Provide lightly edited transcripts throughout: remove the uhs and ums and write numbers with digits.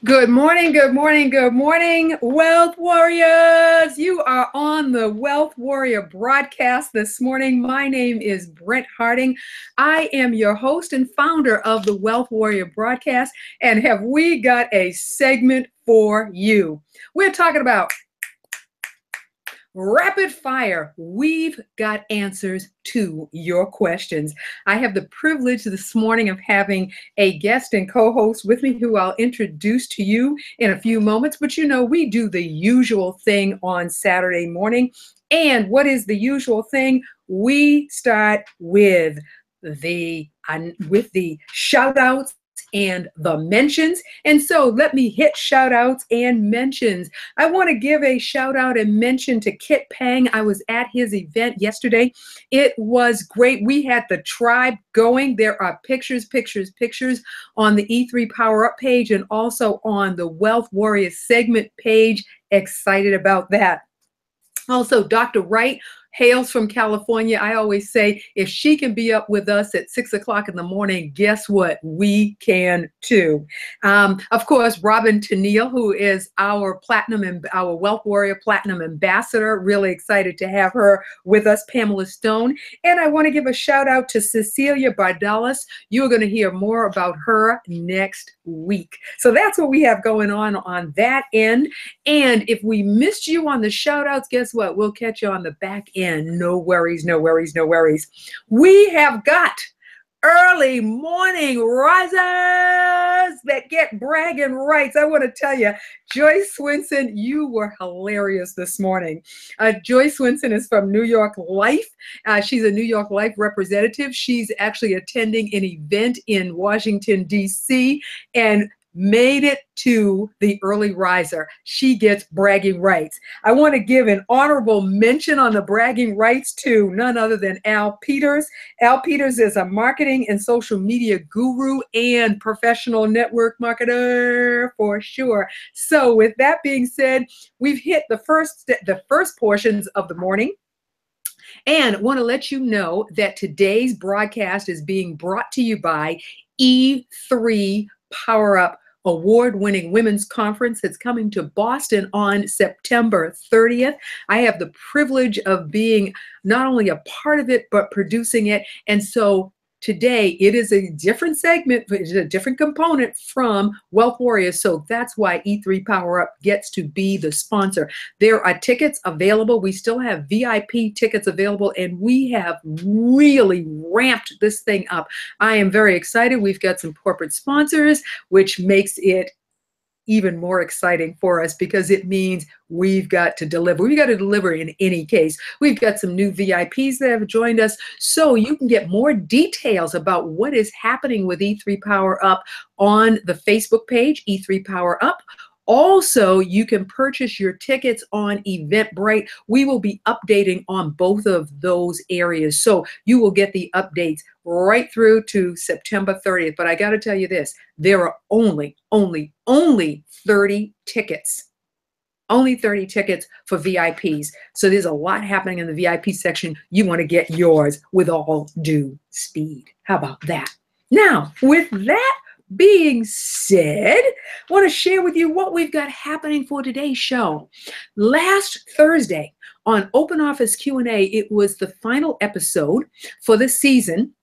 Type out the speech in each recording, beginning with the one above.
Good morning, good morning, good morning, Wealth Warriors. You are on the Wealth Warrior broadcast this morning. My name is Brent Harding. I am your host and founder of the Wealth Warrior broadcast. And have we got a segment for you? We're talking about rapid fire. We've got answers to your questions. I have the privilege this morning of having a guest and co-host with me who I'll introduce to you in a few moments. But you know, we do the usual thing on Saturday morning. And what is the usual thing? We start with the shout outs and the mentions. And so let me hit shout outs and mentions. I want to give a shout out and mention to Kit Pang. I was at his event yesterday. It was great. We had the tribe going. There are pictures on the E3 Power Up page and also on the Wealth Warriors segment page. Excited about that. Also, Dr. Wright hails from California. I always say, if she can be up with us at 6 o'clock in the morning, guess what? We can too. Of course, Robin Tennille, who is our Wealth Warrior Platinum Ambassador. Really excited to have her with us, Pamela Stone. And I want to give a shout out to Cecilia Bardalis. You're going to hear more about her next week. So that's what we have going on that end. And if we missed you on the shout outs, guess what? We'll catch you on the back end. No worries, no worries, no worries. We have got early morning risers that get bragging rights. I want to tell you, Joyce Swinson, you were hilarious this morning. Joyce Swinson is from New York Life. She's a New York Life representative. She's actually attending an event in Washington, D.C., and made it to the early riser. She gets bragging rights. I want to give an honorable mention on the bragging rights to none other than Al Peters. Al Peters is a marketing and social media guru and professional network marketer for sure. So with that being said, we've hit the first portions of the morning. And want to let you know that today's broadcast is being brought to you by E3 Power Up award-winning women's conference that's coming to Boston on September 30th. I have the privilege of being not only a part of it, but producing it. And so today it is a different segment, it's a different component from Wealth Warriors. So that's why E3 Power Up gets to be the sponsor. There are tickets available. We still have VIP tickets available, and we have really ramped this thing up. I am very excited. We've got some corporate sponsors, which makes it even more exciting for us because it means we've got to deliver. We've got to deliver in any case. We've got some new VIPs that have joined us, so you can get more details about what is happening with E3 Power Up on the Facebook page, E3 Power Up. Also, you can purchase your tickets on Eventbrite. We will be updating on both of those areas. So you will get the updates right through to September 30th. But I got to tell you this, there are only 30 tickets. Only 30 tickets for VIPs. So there's a lot happening in the VIP section. You want to get yours with all due speed. How about that? Now, with that being said, I want to share with you what we've got happening for today's show. Last Thursday on Open Office Q&A, it was the final episode for the season,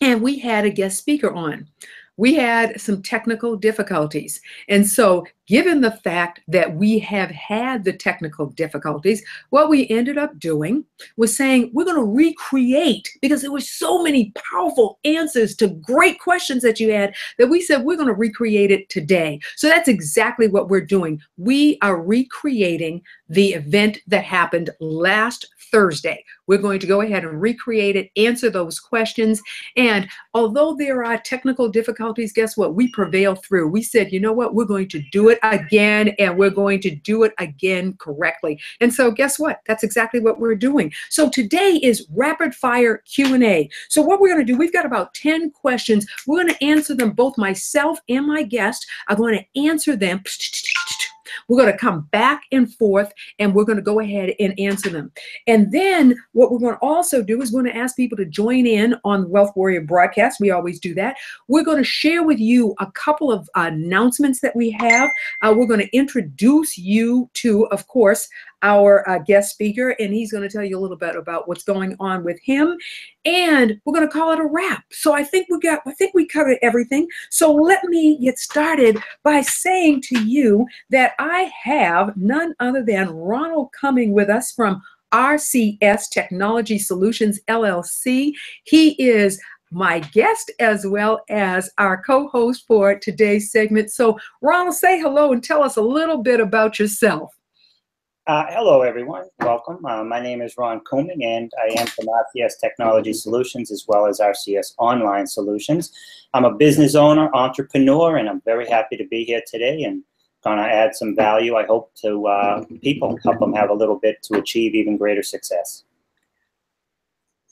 and we had a guest speaker on. We had some technical difficulties. And so given the fact that we have had the technical difficulties, what we ended up doing was saying, we're going to recreate, because there were so many powerful answers to great questions that you had, that we said, we're going to recreate it today. So that's exactly what we're doing. We are recreating the event that happened last Thursday. We're going to go ahead and recreate it, answer those questions. And although there are technical difficulties, guess what? We prevailed through. We said, you know what? We're going to do it again, and we're going to do it again correctly. And so guess what? That's exactly what we're doing. So today is rapid fire Q&A. So what we're going to do, we've got about 10 questions. We're going to answer them. Both myself and my guest are going to answer them. We're going to come back and forth, and we're going to go ahead and answer them. And then what we're going to also do is we're going to ask people to join in on the Wealth Warrior broadcast. We always do that. We're going to share with you a couple of announcements that we have. We're going to introduce you to, of course, our guest speaker, and he's going to tell you a little bit about what's going on with him, and we're going to call it a wrap. So I think we covered everything. So let me get started by saying to you that I have none other than Ronald Couming with us from RCS Technology Solutions, LLC. He is my guest as well as our co-host for today's segment. So Ronald, say hello and tell us a little bit about yourself. Hello, everyone. Welcome. My name is Ron Couming, and I am from RCS Technology Solutions as well as RCS Online Solutions. I'm a business owner, entrepreneur, and I'm very happy to be here today and going to add some value, I hope, to people, help them have a little bit to achieve even greater success.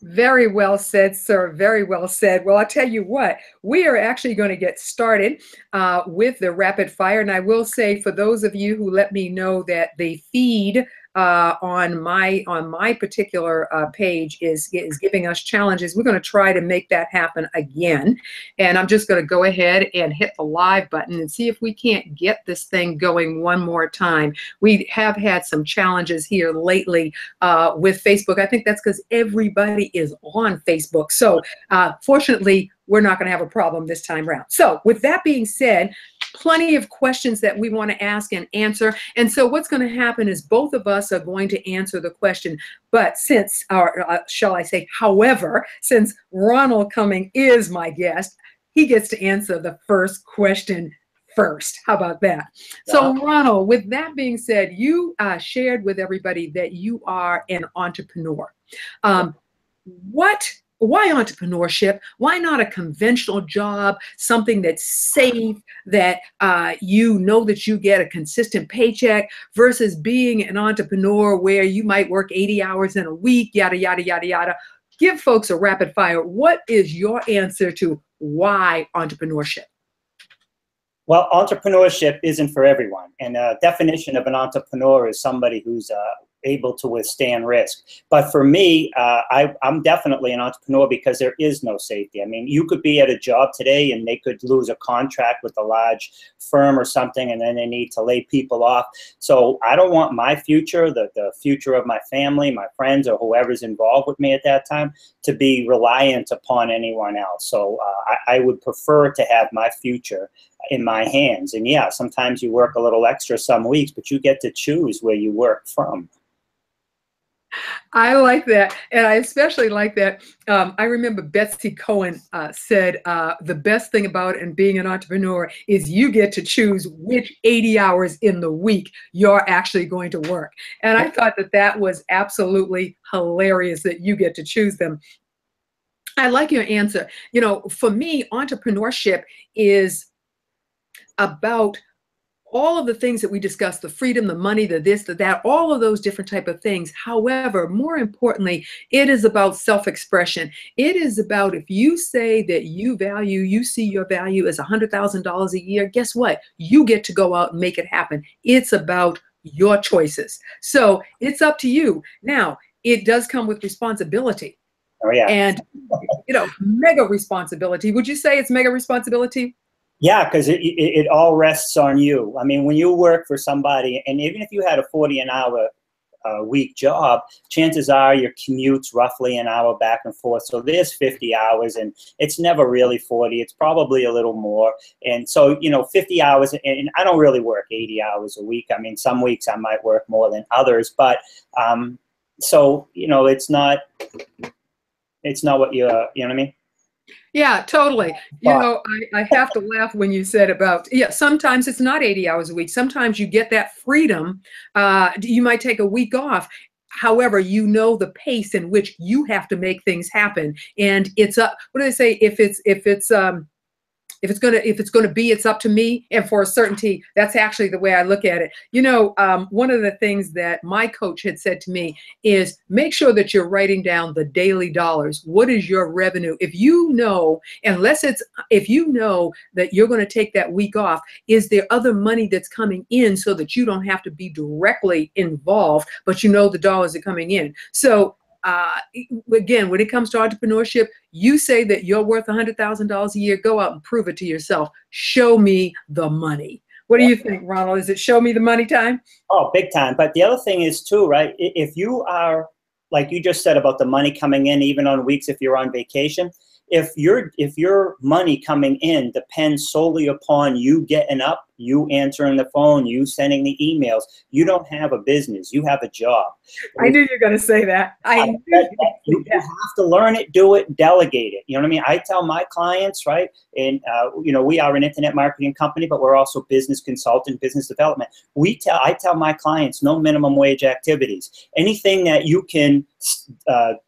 Very well said, sir. Very well said. Well, I'll tell you what, we are actually going to get started with the rapid fire. And I will say, for those of you who let me know that the feed on my particular page is giving us challenges, we're going to try to make that happen again. And I'm just going to go ahead and hit the live button and see if we can't get this thing going one more time. We have had some challenges here lately with Facebook. I think that's because everybody is on Facebook. So fortunately, we're not going to have a problem this time around. So with that being said, plenty of questions that we want to ask and answer. And so what's going to happen is both of us are going to answer the question. But since, or shall I say, however, since Ronald Couming is my guest, he gets to answer the first question first. How about that? Yeah. So Ronald, with that being said, you shared with everybody that you are an entrepreneur. Why entrepreneurship? Why not a conventional job, something that's safe, that you know that you get a consistent paycheck, versus being an entrepreneur where you might work 80 hours in a week, yada, yada, yada, yada. Give folks a rapid fire. What is your answer to why entrepreneurship? Well, entrepreneurship isn't for everyone. And the definition of an entrepreneur is somebody who's able to withstand risk. But for me, I'm definitely an entrepreneur because there is no safety. I mean, you could be at a job today and they could lose a contract with a large firm or something, and then they need to lay people off. So I don't want my future, the future of my family, my friends, or whoever's involved with me at that time, to be reliant upon anyone else. So I would prefer to have my future in my hands. And yeah, sometimes you work a little extra some weeks, but you get to choose where you work from. I like that. And I especially like that. I remember Betsy Cohen said, the best thing about it and being an entrepreneur is you get to choose which 80 hours in the week you're actually going to work. And I thought that that was absolutely hilarious that you get to choose them. I like your answer. You know, for me, entrepreneurship is about all of the things that we discussed, the freedom, the money, the this, the that, all of those different type of things. However, more importantly, it is about self-expression. It is about, if you say that you see your value as $100,000 a year, guess what? You get to go out and make it happen. It's about your choices. So it's up to you. Now, it does come with responsibility. Oh, yeah. And, you know, mega responsibility. Would you say it's mega responsibility? Yeah, because it all rests on you. I mean, when you work for somebody, and even if you had a 40-an-hour week job, chances are your commute's roughly an hour back and forth. So there's 50 hours, and it's never really 40. It's probably a little more. And so, you know, 50 hours, and I don't really work 80 hours a week. I mean, some weeks I might work more than others, but so, you know, it's not what you know what I mean? Yeah, totally. You know, I have to laugh when you said about, yeah, sometimes it's not 80 hours a week. Sometimes you get that freedom. You might take a week off. However, you know the pace in which you have to make things happen. And it's up, what do they say? If it's if it's gonna be, it's up to me. And for a certainty, that's actually the way I look at it. You know, one of the things that my coach had said to me is make sure that you're writing down the daily dollars. What is your revenue? If you know, if you know that you're going to take that week off, is there other money that's coming in so that you don't have to be directly involved, but you know the dollars are coming in? So again, when it comes to entrepreneurship, you say that you're worth $100,000 a year. Go out and prove it to yourself. Show me the money. What do you think, Ronald? Is it show me the money time? Oh, big time. But the other thing is too, right? If you are, like you just said about the money coming in, even on weeks if you're on vacation, if your money coming in depends solely upon you getting up, you answering the phone, you sending the emails, you don't have a business, you have a job. I knew you were going to say that. You have to learn it, do it, delegate it. You know what I mean? I tell my clients, right? And you know, we are an internet marketing company, but we're also business consultant, business development. I tell my clients no minimum wage activities. Anything that you can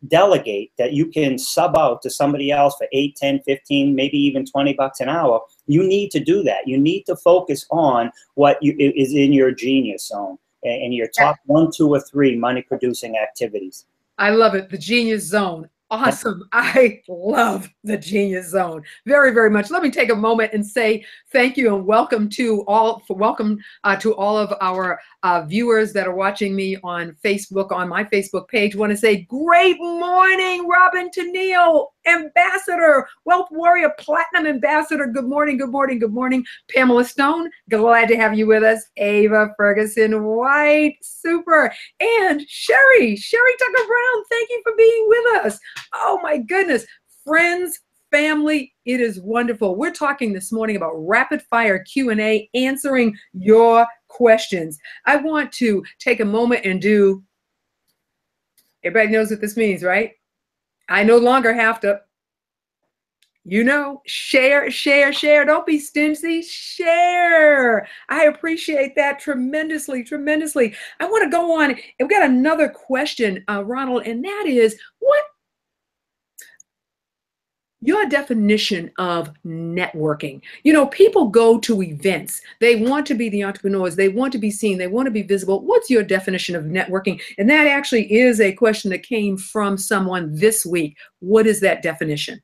delegate, that you can sub out to somebody else for 8, 10, 15, maybe even $20 an hour, you need to do that. You need to focus on what is in your genius zone and your top 1, 2, or 3 money producing activities. I love it. The genius zone. Awesome. I love the genius zone very, very much. Let me take a moment and say thank you and welcome to all of our viewers that are watching me on Facebook, on my Facebook page. Want to say great morning, Robin Tennille, Ambassador, Wealth Warrior, Platinum Ambassador. Good morning, good morning, good morning. Pamela Stone, glad to have you with us. Ava Ferguson White, super. And Sherry Tucker Brown, thank you for being with us. Oh my goodness, friends, family, it is wonderful. We're talking this morning about rapid fire Q&A, answering your questions. I want to take a moment and do, everybody knows what this means, right? I no longer have to, you know, share. Don't be stingy, share. I appreciate that tremendously. I want to go on. We've got another question, Ronald, and that is, what your definition of networking? You know, people go to events. They want to be the entrepreneurs. They want to be seen. They want to be visible. What's your definition of networking? And that actually is a question that came from someone this week. What is that definition?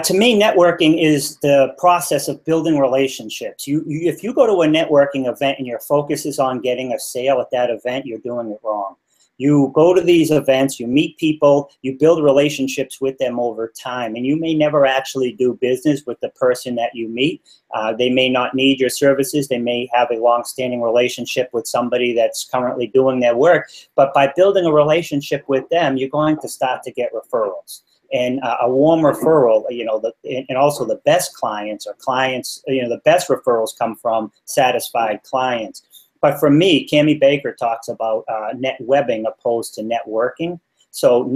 To me, networking is the process of building relationships. If you go to a networking event and your focus is on getting a sale at that event, you're doing it wrong. You go to these events, you meet people, you build relationships with them over time, and you may never actually do business with the person that you meet. They may not need your services. They may have a long-standing relationship with somebody that's currently doing their work, but by building a relationship with them, you're going to start to get referrals. And a warm referral, you know, and also the best clients or clients, you know, the best referrals come from satisfied clients. But for me, Cammie Baker talks about net webbing opposed to networking. So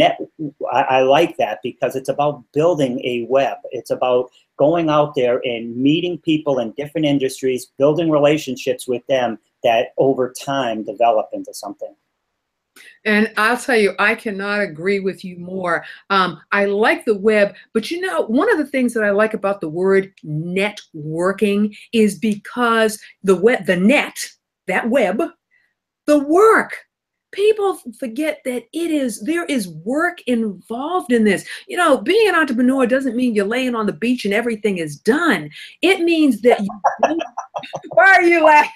I like that because it's about building a web. It's about going out there and meeting people in different industries, building relationships with them that over time develop into something. And I'll tell you, I cannot agree with you more. I like the web, but you know, one of the things that I like about the word networking is because the web, the net, that web, the work. People forget that there is work involved in this. You know, being an entrepreneur doesn't mean you're laying on the beach and everything is done. It means that you, why are you laughing?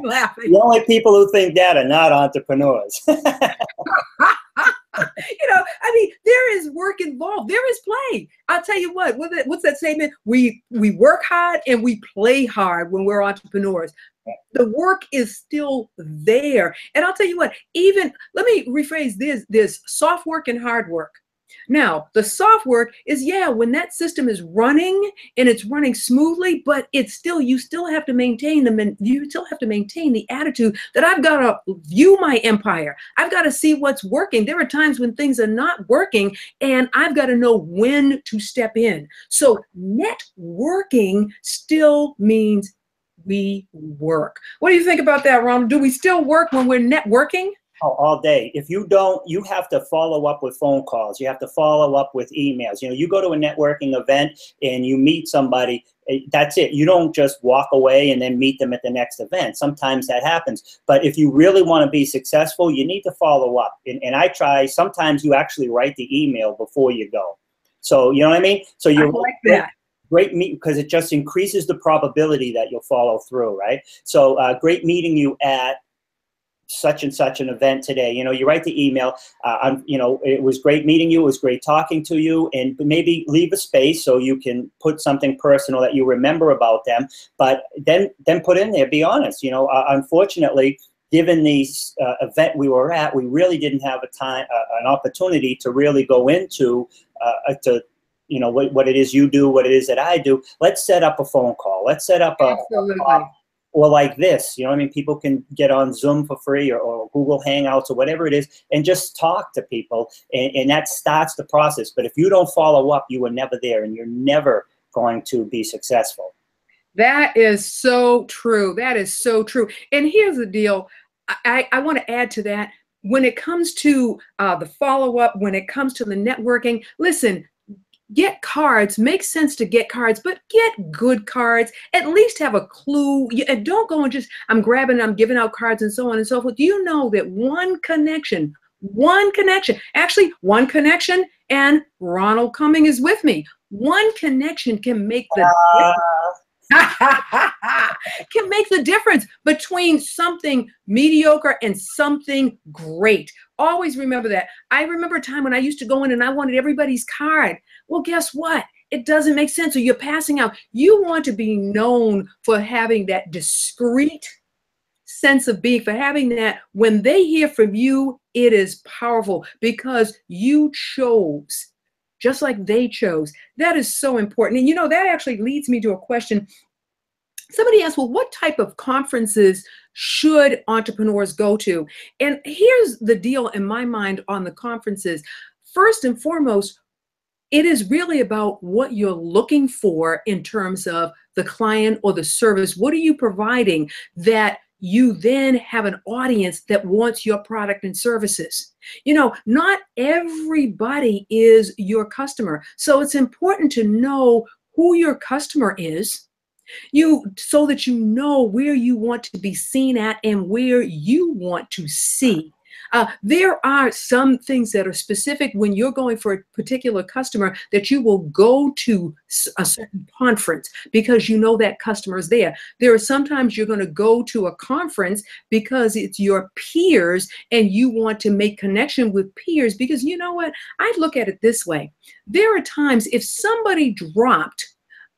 Laughing. The only people who think that are not entrepreneurs. You know, I mean, there is work involved. There is play. I'll tell you what, what's that statement? We work hard and we play hard when we're entrepreneurs. The work is still there. And I'll tell you what, let me rephrase this, there's soft work and hard work. Now, the soft work is, yeah, when that system is running and it's running smoothly, but you still have to maintain the attitude that I've got to view my empire. I've got to see what's working. There are times when things are not working and I've got to know when to step in. So networking still means we work. What do you think about that, Ron? Do we still work when we're networking? Oh, all day. If you don't, you have to follow up with phone calls. You have to follow up with emails. You know, you go to a networking event and you meet somebody, that's it. You don't just walk away and then meet them at the next event. Sometimes that happens. But if you really want to be successful, you need to follow up. And I try, sometimes you actually write the email before you go. So, you know what I mean? So you're like that. Great meet, because it just increases the probability that you'll follow through, right? So great meeting you at such and such an event today. You know, you write the email, you know, it was great meeting you, it was great talking to you, and maybe leave a space so you can put something personal that you remember about them, but then put in there, be honest. You know, unfortunately, given the event we were at, we really didn't have an opportunity to really go into, you know, what it is you do, what it is that I do. Let's set up a phone call. Let's set up a or like this, you know what I mean? People can get on Zoom for free or Google Hangouts or whatever it is and just talk to people. And that starts the process. But if you don't follow up, you were never there and you're never going to be successful. That is so true. That is so true. And here's the deal. I want to add to that. When it comes to the follow-up, when it comes to the networking, listen, get cards. Makes sense to get cards, but get good cards. At least have a clue. And don't go and just, I'm giving out cards and so on and so forth. You know that one connection, and Ronald Couming is with me. One connection can make the can make the difference between something mediocre and something great. Always remember that. I remember a time when I used to go in and I wanted everybody's card. Well, guess what? It doesn't make sense. So you're passing out. You want to be known for having that discreet sense of being, for having that when they hear from you, it is powerful because you chose just like they chose. That is so important. And you know, that actually leads me to a question. Somebody asked, well, what type of conferences should entrepreneurs go to? And here's the deal in my mind on the conferences. First and foremost, it is really about what you're looking for in terms of the client or the service. What are you providing that you then have an audience that wants your product and services? You know, not everybody is your customer. So it's important to know who your customer is, so that you know where you want to be seen at and where you want to see. There are some things that are specific when you're going for a particular customer that you will go to a certain conference because you know that customer is there. There are sometimes you're going to go to a conference because it's your peers and you want to make connection with peers because you know what? I look at it this way. There are times if somebody dropped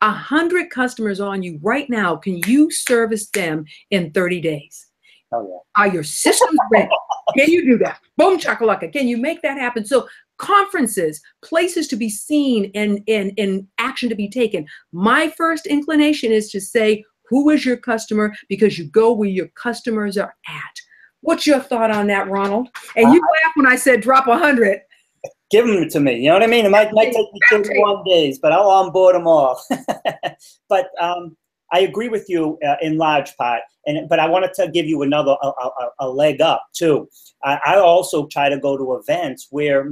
100 customers on you right now, can you service them in 30 days? Oh, yeah. Are your systems ready? Can you do that? Boom, chakalaka. Can you make that happen? So conferences, places to be seen and action to be taken. My first inclination is to say, who is your customer? Because you go where your customers are at. What's your thought on that, Ronald? And you laughed when I said drop 100. Give them to me. You know what I mean? It might take me 31 days, but I'll onboard them all. But I agree with you in large part. But I wanted to give you another a leg up too. I also try to go to events where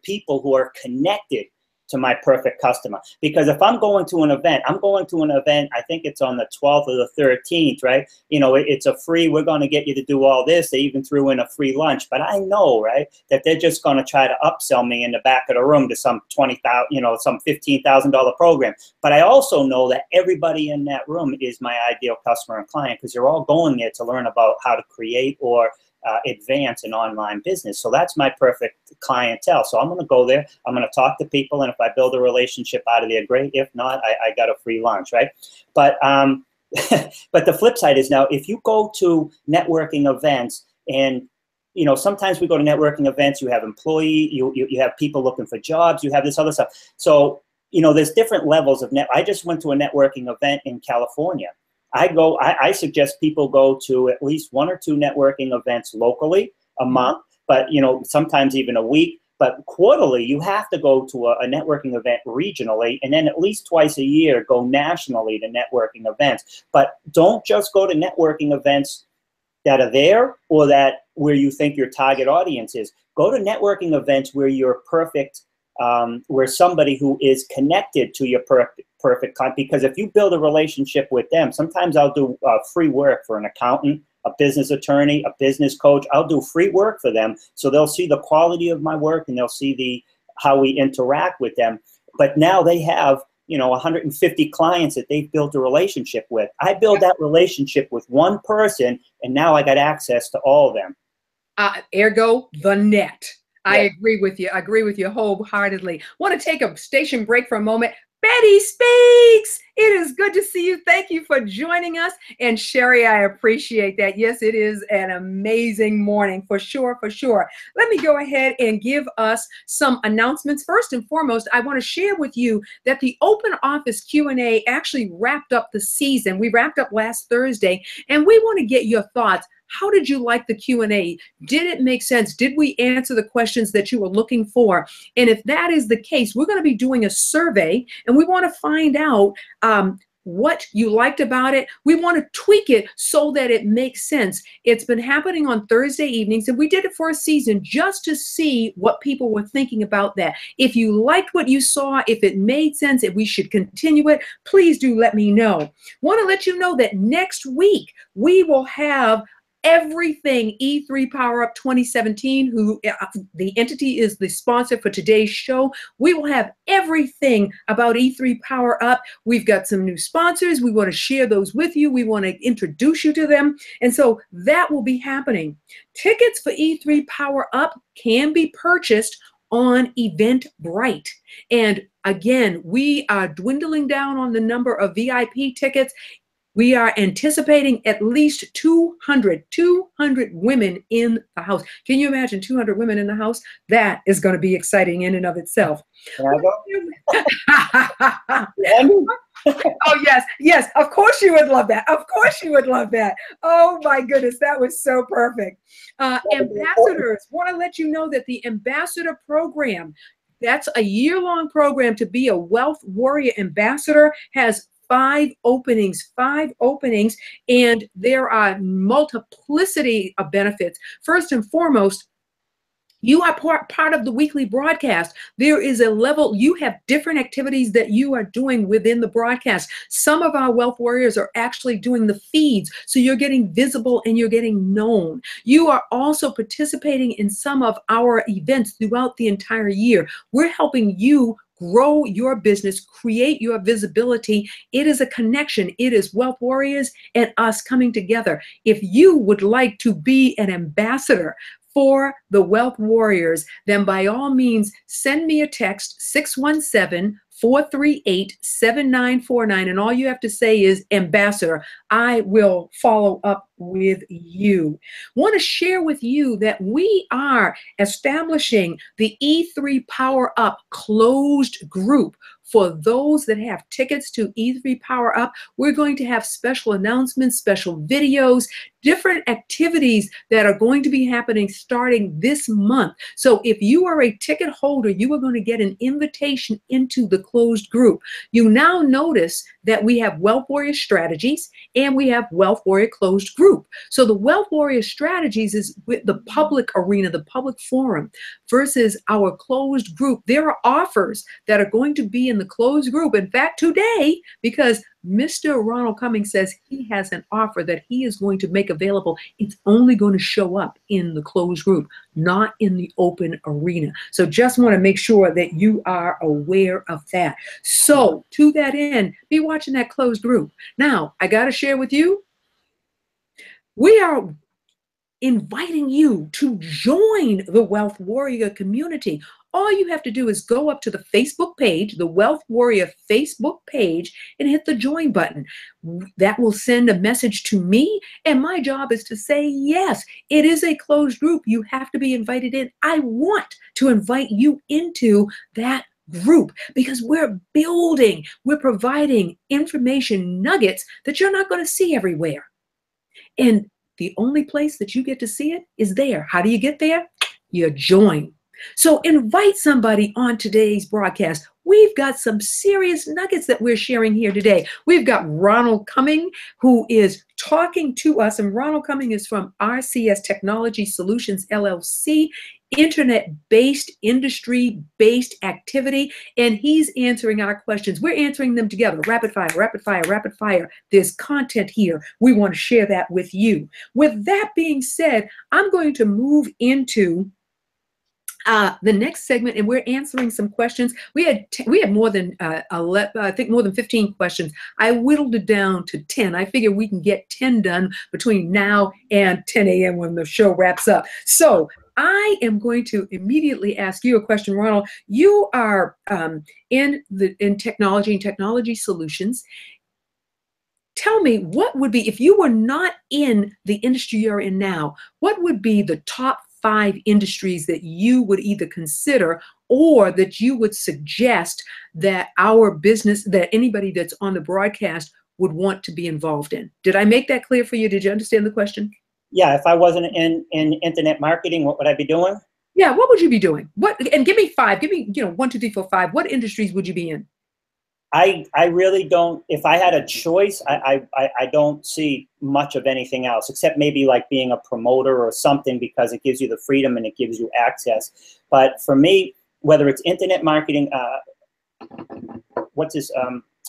people who are connected to my perfect customer. Because if I'm going to an event, I think it's on the 12th or the 13th, right? You know, it's a free, we're going to get you to do all this. They even threw in a free lunch. But I know, right, that they're just going to try to upsell me in the back of the room to some $20,000, you know, some $15,000 program. But I also know that everybody in that room is my ideal customer and client because they're all going there to learn about how to create or advance an online business. So that's my perfect clientele. So I'm going to go there. I'm going to talk to people. And if I build a relationship out of there, great. If not, I got a free lunch, right? But but the flip side is now, if you go to networking events and, you know, sometimes we go to networking events, you have you have people looking for jobs, you have this other stuff. So, you know, there's different levels of I just went to a networking event in California. I suggest people go to at least 1 or 2 networking events locally a month, but, you know, sometimes even a week. But quarterly, you have to go to a networking event regionally, and then at least twice a year go nationally to networking events. But don't just go to networking events that are there or that where you think your target audience is. Go to networking events where you're perfect, where somebody who is connected to your perfect content. Because if you build a relationship with them, sometimes I'll do free work for an accountant, a business attorney, a business coach. I'll do free work for them, so they'll see the quality of my work and they'll see how we interact with them. But now they have, 150 clients that they've built a relationship with. I build that relationship with one person, and now I got access to all of them. Ergo, the net. I Yeah. agree with you. I agree with you wholeheartedly. Want to take a station break for a moment. Betty Speaks. It is good to see you. Thank you for joining us. And Sherry, I appreciate that. Yes, it is an amazing morning for sure, for sure. Let me go ahead and give us some announcements. First and foremost, I want to share with you that the Open Office Q&A actually wrapped up the season. We wrapped up last Thursday, and we want to get your thoughts. How did you like the Q&A? Did it make sense? Did we answer the questions that you were looking for? And if that is the case, we're going to be doing a survey, and we want to find out what you liked about it. We want to tweak it so that it makes sense. It's been happening on Thursday evenings, and we did it for a season just to see what people were thinking about that. If you liked what you saw, if it made sense, if we should continue it, please do let me know. Want to let you know that next week we will have everything E3 Power Up 2017, who the entity is the sponsor for today's show. We will have everything about E3 Power Up. We've got some new sponsors. We want to share those with you. We want to introduce you to them. And so that will be happening. Tickets for E3 Power Up can be purchased on Eventbrite. And again, we are dwindling down on the number of VIP tickets. We are anticipating at least 200 women in the house. Can you imagine 200 women in the house? That is going to be exciting in and of itself. Oh, yes, yes. Of course you would love that. Of course you would love that. Oh, my goodness. That was so perfect. Ambassadors, want to let you know that the ambassador program, that's a year-long program to be a Wealth Warrior ambassador, has 5 openings, and there are multiplicity of benefits. First and foremost, you are part of the weekly broadcast. There is a level, you have different activities that you are doing within the broadcast. Some of our Wealth Warriors are actually doing the feeds, so you're getting visible and you're getting known. You are also participating in some of our events throughout the entire year. We're helping you grow your business, create your visibility. It is a connection. It is Wealth Warriors and us coming together. If you would like to be an ambassador for the Wealth Warriors, then by all means, send me a text, 617-438-7949. And all you have to say is ambassador. I will follow up with you. Want to share with you that we are establishing the E3 Power Up closed group. For those that have tickets to E3 Power Up, we're going to have special announcements, special videos, different activities that are going to be happening starting this month. So if you are a ticket holder, you are going to get an invitation into the closed group. You now notice that we have Wealth Warrior Strategies and we have Wealth Warrior Closed Group. So the Wealth Warrior Strategies is with the public arena, the public forum, versus our closed group. There are offers that are going to be in the closed group. In fact, today, because Mr. Ronald Couming says he has an offer that he is going to make available, it's only going to show up in the closed group, not in the open arena. So just want to make sure that you are aware of that. So to that end, be watching that closed group. Now, I got to share with you, we are inviting you to join the Wealth Warrior community. All you have to do is go up to the Facebook page, the Wealth Warrior Facebook page, and hit the join button. That will send a message to me, and my job is to say, yes, it is a closed group. You have to be invited in. I want to invite you into that group because we're building, we're providing information nuggets that you're not going to see everywhere. And the only place that you get to see it is there. How do you get there? You join. So invite somebody on today's broadcast. we've got some serious nuggets that we're sharing here today. We've got Ronald Couming, who is talking to us, and Ronald Couming is from RCS Technology Solutions, LLC, internet-based, industry-based activity, and he's answering our questions. We're answering them together, rapid fire, rapid fire, rapid fire. There's content here. We want to share that with you. With that being said, I'm going to move into the next segment, and we're answering some questions. We had more than 11, I think more than 15 questions. I whittled it down to 10. I figure we can get 10 done between now and 10 a.m. when the show wraps up. So I am going to immediately ask you a question, Ronald. You are in technology and technology solutions. Tell me, what would be, if you were not in the industry you're in now, what would be the top 5 industries that you would either consider or that you would suggest that our business, that anybody that's on the broadcast would want to be involved in? Did I make that clear for you? Did you understand the question? Yeah, if I wasn't in internet marketing, what would I be doing? Yeah, what would you be doing? What, and give me 5. Give me, 1, 2, 3, 4, 5. What industries would you be in? I really don't, if I had a choice, I don't see much of anything else, except maybe like being a promoter or something, because it gives you the freedom and it gives you access. But for me, whether it's internet marketing,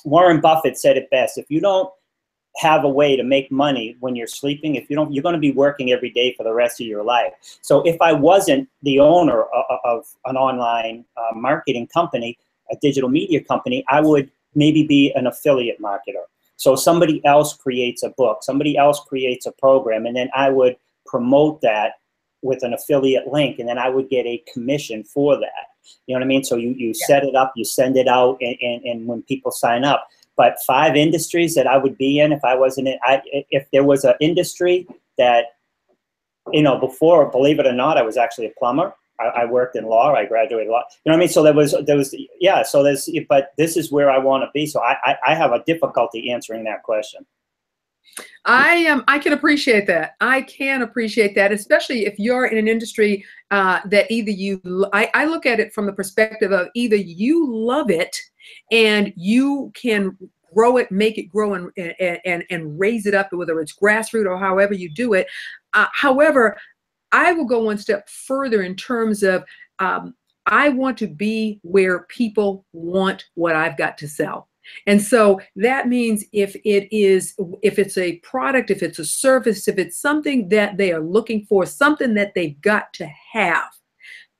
Warren Buffett said it best: if you don't have a way to make money when you're sleeping, if you don't, you're going to be working every day for the rest of your life. So if I wasn't the owner of an online marketing company, a digital media company, I would maybe be an affiliate marketer. So somebody else creates a book, somebody else creates a program, and then I would promote that with an affiliate link, and then I would get a commission for that. You know what I mean? So you set it up, you send it out, and when people sign up. But 5 industries that I would be in if I wasn't in, if there was an industry that, before, believe it or not, I was actually a plumber. I worked in law. I graduated law. You know what I mean? So there was, yeah. So but this is where I want to be. So I have a difficulty answering that question. I can appreciate that. I can appreciate that, especially if you're in an industry that either I look at it from the perspective of either you love it and you can grow it, make it grow, and raise it up, whether it's grassroots or however you do it. However, I will go one step further in terms of I want to be where people want what I've got to sell. And so that means if it's a product, if it's a service, if it's something that they are looking for, something that they've got to have,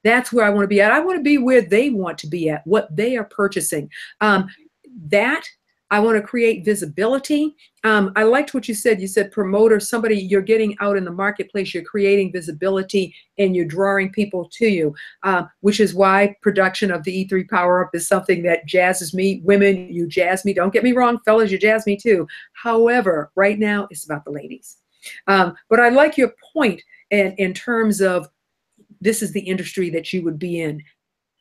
that's where I want to be at. I want to be where they want to be at, what they are purchasing. I want to create visibility. I liked what you said. You said promoter, somebody, you're getting out in the marketplace, you're creating visibility, and you're drawing people to you, which is why production of the E3 Power Up is something that jazzes me. Women, you jazz me. Don't get me wrong, fellas, you jazz me too. However, right now, it's about the ladies. But I like your point in terms of this is the industry that you would be in.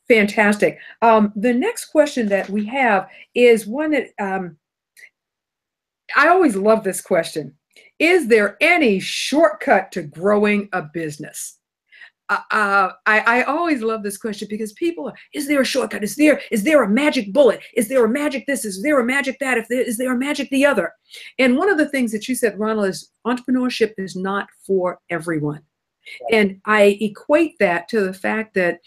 Fantastic. The next question that we have is one that I always love this question. Is there any shortcut to growing a business? I always love this question because people, is there a shortcut? Is there a magic bullet? Is there a magic this? Is there a magic that? Is there a magic the other? And one of the things that you said, Ronald, is entrepreneurship is not for everyone. And I equate that to the fact that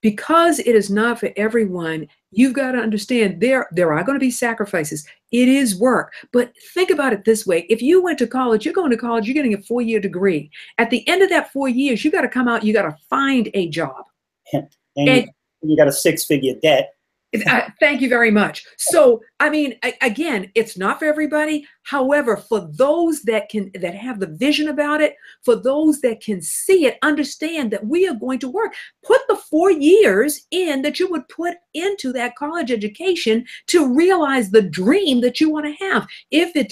because it is not for everyone, you've got to understand there are going to be sacrifices. It is work. But think about it this way. If you went to college, you're going to college, you're getting a 4-year degree. At the end of that 4 years, you got to come out, you got to find a job. and you got a 6-figure debt. Thank you very much. So, I mean, again, it's not for everybody. However, for those that have the vision about it, for those that can see it, understand that we are going to work. Put the 4 years in that you would put into that college education to realize the dream that you want to have. If it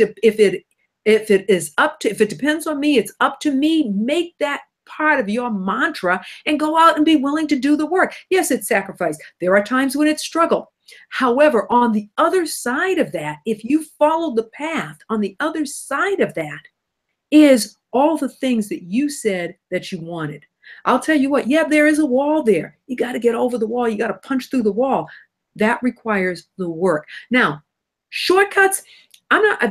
depends on me, it's up to me. Make that part of your mantra and go out and be willing to do the work. Yes, it's sacrifice. There are times when it's struggle. However, on the other side of that, if you follow the path, on the other side of that is all the things that you said that you wanted. I'll tell you what, yeah, there is a wall there. You got to get over the wall. You got to punch through the wall. That requires the work. Now, shortcuts,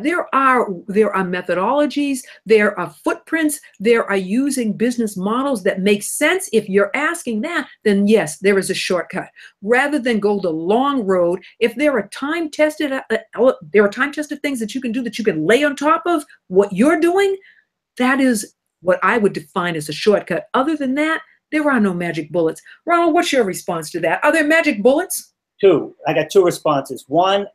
there are methodologies, there are footprints, there are using business models that make sense. If you're asking that, then yes, there is a shortcut. Rather than go the long road, if there are time-tested things that you can do that you can lay on top of what you're doing, that is what I would define as a shortcut. Other than that, there are no magic bullets. Ronald, what's your response to that? Are there magic bullets? Two. I got two responses. One,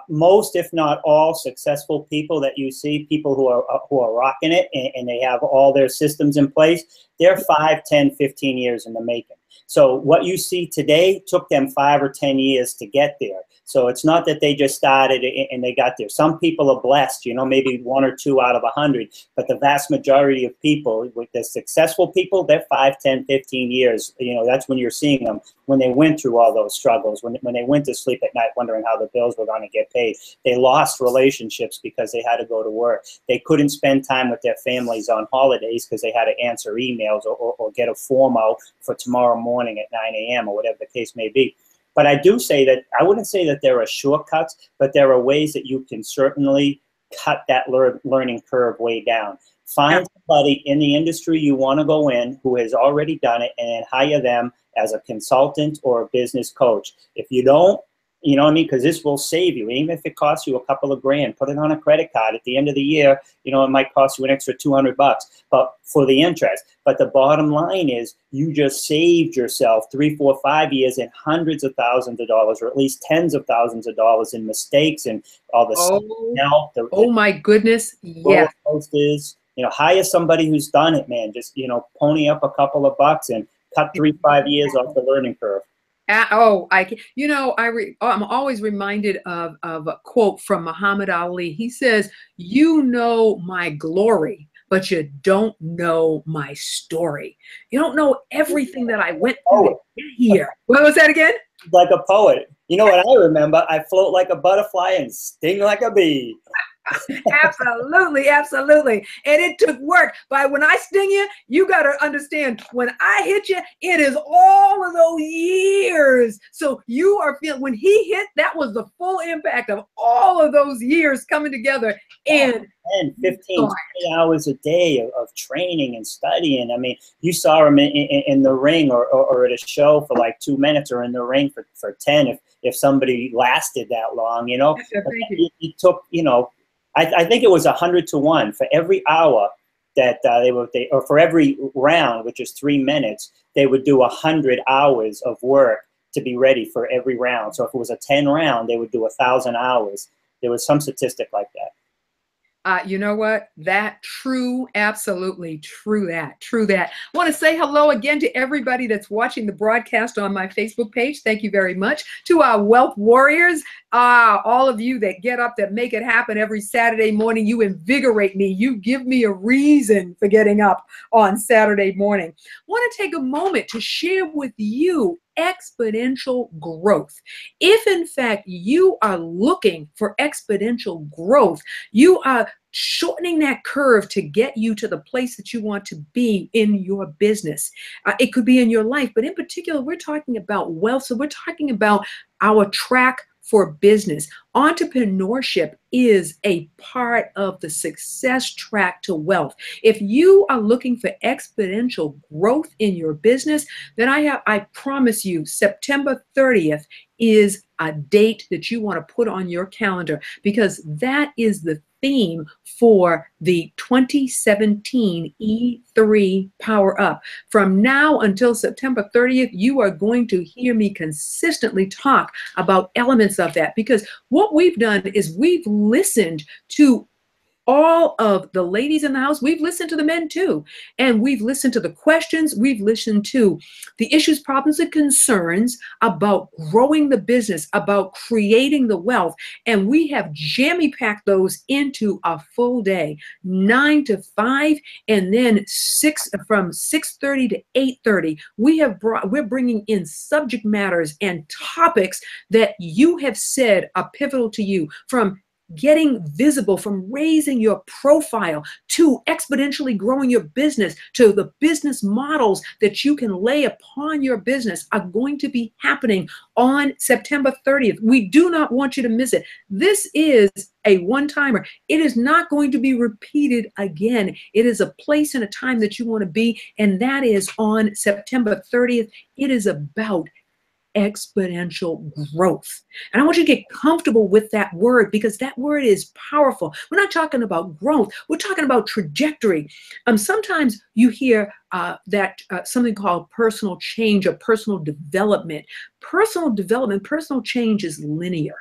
most, if not all, successful people that you see, people who are rocking it and they have all their systems in place, they're 5, 10, 15 years in the making. So what you see today took them 5 or 10 years to get there. So it's not that they just started and they got there. Some people are blessed, you know, maybe 1 or 2 out of 100, but the vast majority of people, with the successful people, they're 5, 10, 15 years. You know, that's when you're seeing them, when they went through all those struggles, when they went to sleep at night wondering how the bills were going to get paid. They lost relationships because they had to go to work. They couldn't spend time with their families on holidays because they had to answer emails or get a form out for tomorrow morning at 9 a.m. or whatever the case may be. But I do say that, I wouldn't say that there are shortcuts, but there are ways that you can certainly cut that learning curve way down. Find somebody in the industry you want to go in who has already done it, and then hire them as a consultant or a business coach. If you don't, you know what I mean? Because this will save you, even if it costs you a couple of grand. Put it on a credit card. At the end of the year, you know, it might cost you an extra $200, but for the interest. But the bottom line is, you just saved yourself 3, 4, 5 years and hundreds of thousands of dollars, or at least tens of thousands of dollars in mistakes and all the oh my goodness, roller yes. coasters. You know, hire somebody who's done it, man. Just, you know, pony up a couple of bucks and cut 3, 5 years off the learning curve. I'm always reminded of a quote from Muhammad Ali. He says, "You know my glory, but you don't know my story. You don't know everything that I went through to get here." What was that again? Like a poet. You know what I remember? I float like a butterfly and sting like a bee. Absolutely, absolutely. And it took work. But when I sting you, you got to understand, when I hit you, it is all of those years. So you are feeling, when he hit, that was the full impact of all of those years coming together. And 10, 15, 20 hours a day of training and studying. I mean, you saw him in the ring or at a show for like 2 minutes, or in the ring for 10 if somebody lasted that long, you know. It took, you know, I think it was 100 to 1 for every hour that or for every round, which is 3 minutes, they would do 100 hours of work to be ready for every round. So if it was a 10 round, they would do 1,000 hours. There was some statistic like that. You know what? Absolutely true that. I want to say hello again to everybody that's watching the broadcast on my Facebook page. Thank you very much. To our wealth warriors, all of you that get up, that make it happen every Saturday morning. You invigorate me. You give me a reason for getting up on Saturday morning. I want to take a moment to share with you exponential growth. If in fact you are looking for exponential growth, you are shortening that curve to get you to the place that you want to be in your business. It could be in your life, but in particular, we're talking about wealth. So we're talking about our track for business. Entrepreneurship is a part of the success track to wealth. If you are looking for exponential growth in your business, then I promise you, September 30th is a date that you want to put on your calendar, because that is the theme for the 2017 E3 Power Up. From now until September 30th, you are going to hear me consistently talk about elements of that, because what we've done is we've listened to all of the ladies in the house. We've listened to the men too. And we've listened to the questions. We've listened to the issues, problems, and concerns about growing the business, about creating the wealth. And we have jammy-packed those into a full day, 9 to 5, and then from 6:30 to 8:30. We're bringing in subject matters and topics that you have said are pivotal to you, from getting visible, from raising your profile to exponentially growing your business, to the business models that you can lay upon your business, are going to be happening on September 30th. We do not want you to miss it. This is a one-timer. It is not going to be repeated again. It is a place and a time that you want to be, and that is on September 30th. It is about exponential growth. And I want you to get comfortable with that word, because that word is powerful. We're not talking about growth. We're talking about trajectory. Sometimes you hear that something called personal change or personal development. Personal change is linear.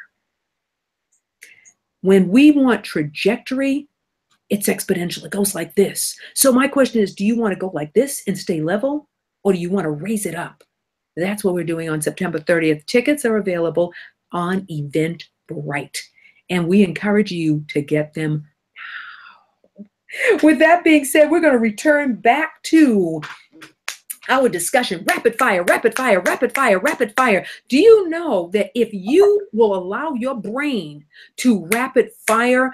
When we want trajectory, it's exponential. It goes like this. So my question is, do you want to go like this and stay level, or do you want to raise it up? That's what we're doing on September 30th. Tickets are available on Eventbrite, and we encourage you to get them now. With that being said, we're going to return back to our discussion. Rapid fire, rapid fire, rapid fire, rapid fire. Do you know that if you will allow your brain to rapid fire,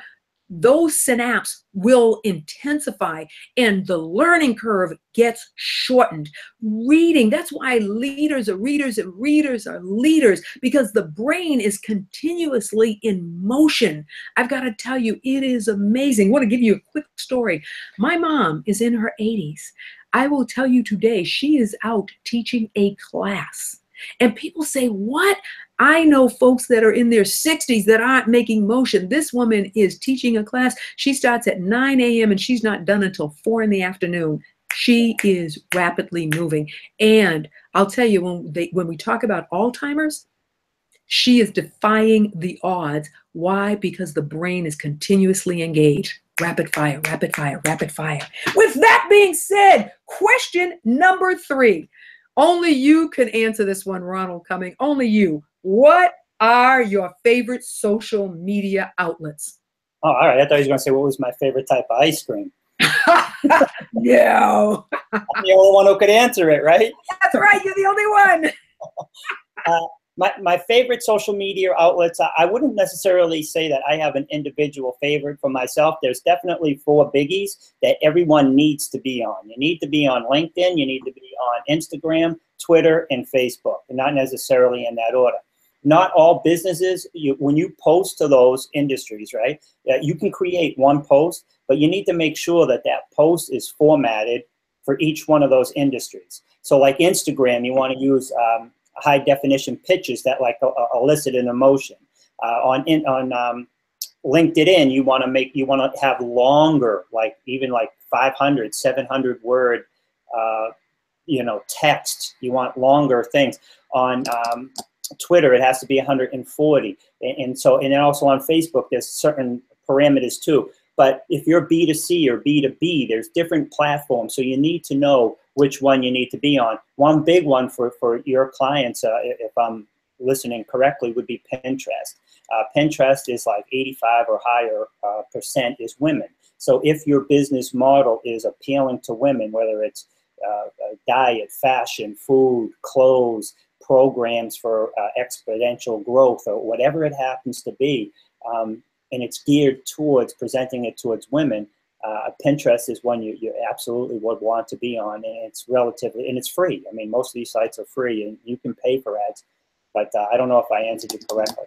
those synapses will intensify and the learning curve gets shortened? Reading, that's why leaders are readers and readers are leaders, because the brain is continuously in motion. I've got to tell you, it is amazing. I want to give you a quick story. My mom is in her 80s. I will tell you today, she is out teaching a class. And people say, what? I know folks that are in their 60s that aren't making motion. This woman is teaching a class. She starts at 9 a.m. and she's not done until 4 in the afternoon. She is rapidly moving. And I'll tell you, when we talk about Alzheimer's, she is defying the odds. Why? Because the brain is continuously engaged. Rapid fire, rapid fire, rapid fire. With that being said, question number 3. Only you can answer this one, Ronald Couming. Only you. What are your favorite social media outlets? Oh, all right. I thought he was going to say, what was my favorite type of ice cream? No. I'm the only one who could answer it, right? That's right. You're the only one. My favorite social media outlets, I wouldn't necessarily say that I have an individual favorite for myself. There's definitely 4 biggies that everyone needs to be on. You need to be on LinkedIn, you need to be on Instagram, Twitter, and Facebook, and not necessarily in that order. Not all businesses, when you post to those industries, right, you can create one post, but you need to make sure that that post is formatted for each one of those industries. So like Instagram, you want to use high definition pictures that like elicit an emotion. On LinkedIn, you want to have longer, like even like 500, 700 word, text. You want longer things. On Twitter, it has to be 140. And then also on Facebook, there's certain parameters too. But if you're B2C or B2B, there's different platforms. So you need to know which one you need to be on. One big one for your clients, if I'm listening correctly, would be Pinterest. Pinterest is like 85 or higher percent is women. So if your business model is appealing to women, whether it's diet, fashion, food, clothes, programs for exponential growth, or whatever it happens to be, and it's geared towards presenting it towards women, Pinterest is one you absolutely would want to be on, and it's it's free. I mean, most of these sites are free, and you can pay for ads, but I don't know if I answered you correctly.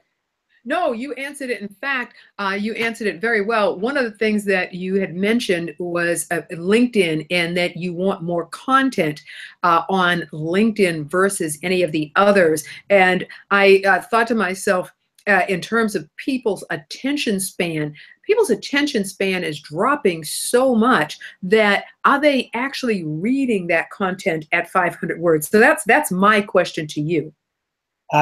No, you answered it. In fact, you answered it very well. One of the things that you had mentioned was LinkedIn, and that you want more content on LinkedIn versus any of the others. And I thought to myself, in terms of people's attention span is dropping so much that are they actually reading that content at 500 words? So that's my question to you.